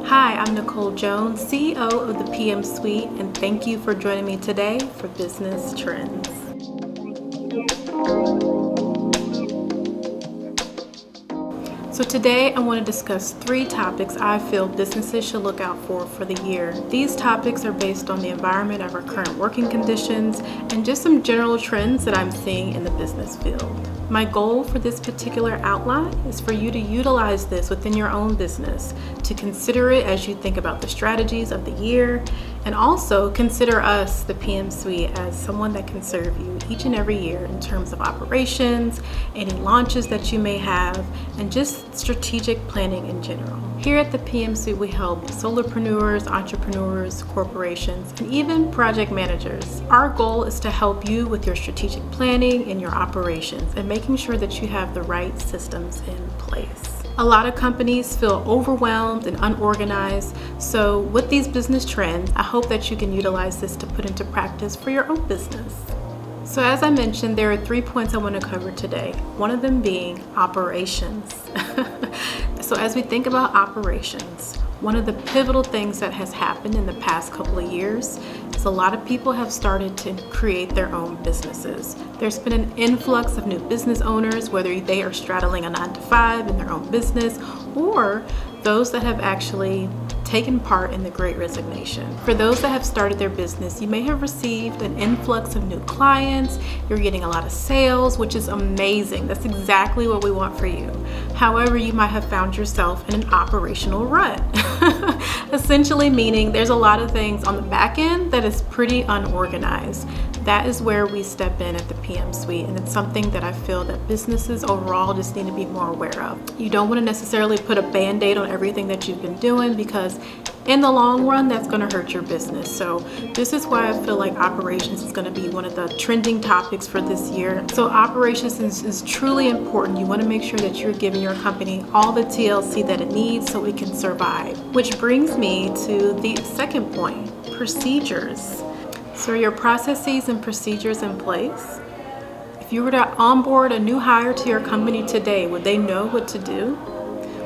Hi, I'm Nicole Jones, CEO of the PM Suite, and thank you for joining me today for Business Trends. So today I want to discuss 3 topics I feel businesses should look out for the year. These topics are based on the environment of our current working conditions and just some general trends that I'm seeing in the business field. My goal for this particular outline is for you to utilize this within your own business, to consider it as you think about the strategies of the year, and also consider us, the PM Suite, as someone that can serve you each and every year in terms of operations, any launches that you may have, and just strategic planning in general. Here at the PM Suite, we help solopreneurs, entrepreneurs, corporations, and even project managers. Our goal is to help you with your strategic planning and your operations and making sure that you have the right systems in place. A lot of companies feel overwhelmed and unorganized, so with these business trends, I hope that you can utilize this to put into practice for your own business. So as I mentioned, there are 3 points I want to cover today, one of them being operations. So as we think about operations, one of the pivotal things that has happened in the past couple of years is a lot of people have started to create their own businesses. There's been an influx of new business owners, whether they are straddling a 9-to-5 in their own business or those that have actually taken part in the Great Resignation. For those that have started their business, you may have received an influx of new clients, you're getting a lot of sales, which is amazing. That's exactly what we want for you. However, you might have found yourself in an operational rut. Essentially meaning there's a lot of things on the back end that is pretty unorganized. That is where we step in at the PM Suite, and it's something that I feel that businesses overall just need to be more aware of. You don't want to necessarily put a band-aid on everything that you've been doing, because in the long run, that's going to hurt your business. So this is why I feel like operations is going to be one of the trending topics for this year. So operations is truly important. You want to make sure that you're giving your company all the TLC that it needs so it can survive. Which brings me to the second point, procedures. So are your processes and procedures in place? If you were to onboard a new hire to your company today, would they know what to do?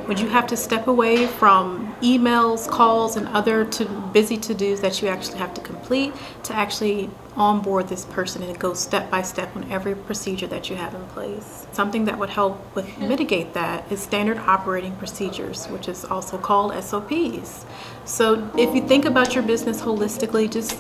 Would you have to step away from emails, calls, and other busy to-dos that you actually have to complete to actually onboard this person and go step by step on every procedure that you have in place? Something that would help with mitigate that is standard operating procedures, which is also called SOPs. So if you think about your business holistically, just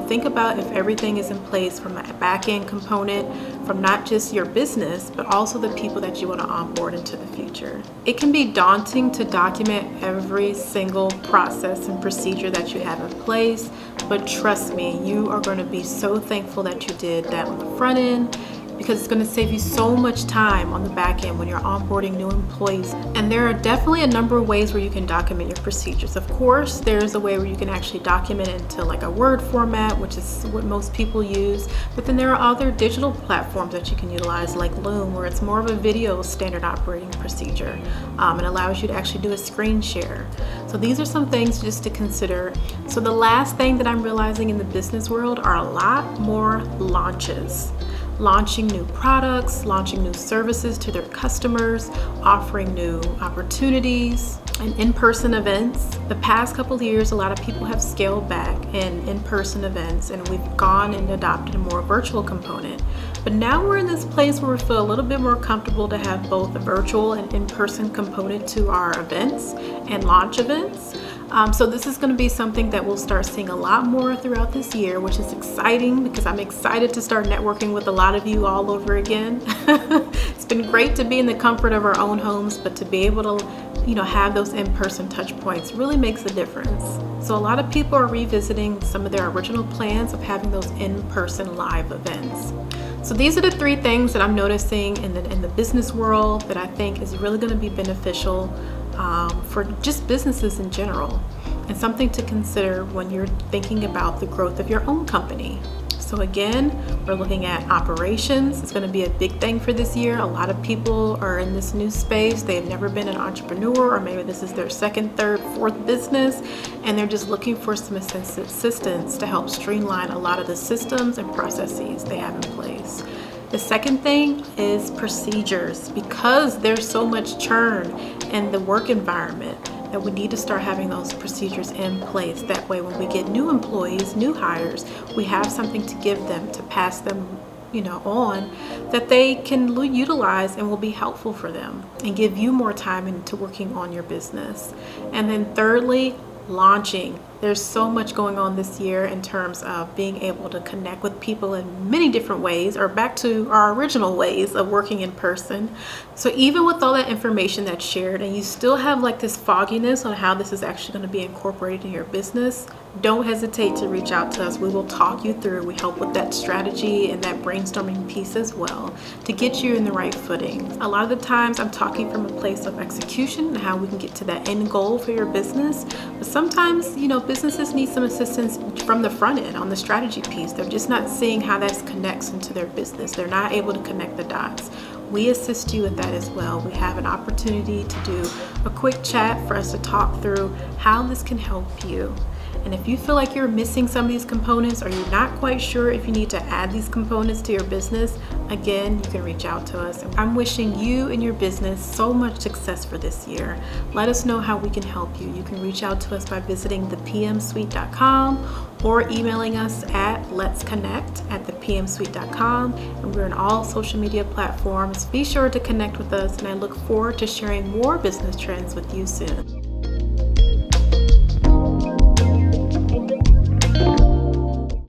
think about if everything is in place from a back-end component, from not just your business, but also the people that you want to onboard into the future. It can be daunting to document every single process and procedure that you have in place, but trust me, you are going to be so thankful that you did that on the front end, because it's going to save you so much time on the back end when you're onboarding new employees. And there are definitely a number of ways where you can document your procedures. Of course, there's a way where you can actually document it into like a Word format, which is what most people use. But then there are other digital platforms that you can utilize, like Loom, where it's more of a video standard operating procedure. It allows you to actually do a screen share. So these are some things just to consider. So the last thing that I'm realizing in the business world are a lot more launches. Launching new products, launching new services to their customers, offering new opportunities, and in-person events. The past couple of years, a lot of people have scaled back in-person events, and we've gone and adopted a more virtual component. But now we're in this place where we feel a little bit more comfortable to have both a virtual and in-person component to our events and launch events. So this is going to be something that we'll start seeing a lot more throughout this year, which is exciting because I'm excited to start networking with a lot of you all over again. It's been great to be in the comfort of our own homes, but to be able to have those in-person touch points really makes a difference. So a lot of people are revisiting some of their original plans of having those in-person live events. So these are the 3 things that I'm noticing in the business world that I think is really going to be beneficial for just businesses in general, and something to consider when you're thinking about the growth of your own company. So again, we're looking at operations. It's going to be a big thing for this year. A lot of people are in this new space. They've never been an entrepreneur, or maybe this is their 2nd, 3rd, 4th business, and they're just looking for some assistance to help streamline a lot of the systems and processes they have in place. The second thing is procedures. Because there's so much churn in the work environment, that we need to start having those procedures in place. That way, when we get new employees, new hires, we have something to give them, to pass them on, that they can utilize and will be helpful for them and give you more time into working on your business. And then thirdly, launching. There's so much going on this year in terms of being able to connect with people in many different ways, or back to our original ways of working in person. So even with all that information that's shared and you still have like this fogginess on how this is actually going to be incorporated in your business, don't hesitate to reach out to us. We will talk you through. We help with that strategy and that brainstorming piece as well to get you in the right footing. A lot of the times I'm talking from a place of execution and how we can get to that end goal for your business. But sometimes, businesses need some assistance from the front end on the strategy piece. They're just not seeing how that connects into their business. They're not able to connect the dots. We assist you with that as well. We have an opportunity to do a quick chat for us to talk through how this can help you. And if you feel like you're missing some of these components, or you're not quite sure if you need to add these components to your business, again, you can reach out to us. I'm wishing you and your business so much success for this year. Let us know how we can help you. You can reach out to us by visiting thepmsuite.com or emailing us at letsconnect@thepmsuite.com. And we're on all social media platforms. Be sure to connect with us, and I look forward to sharing more business trends with you soon.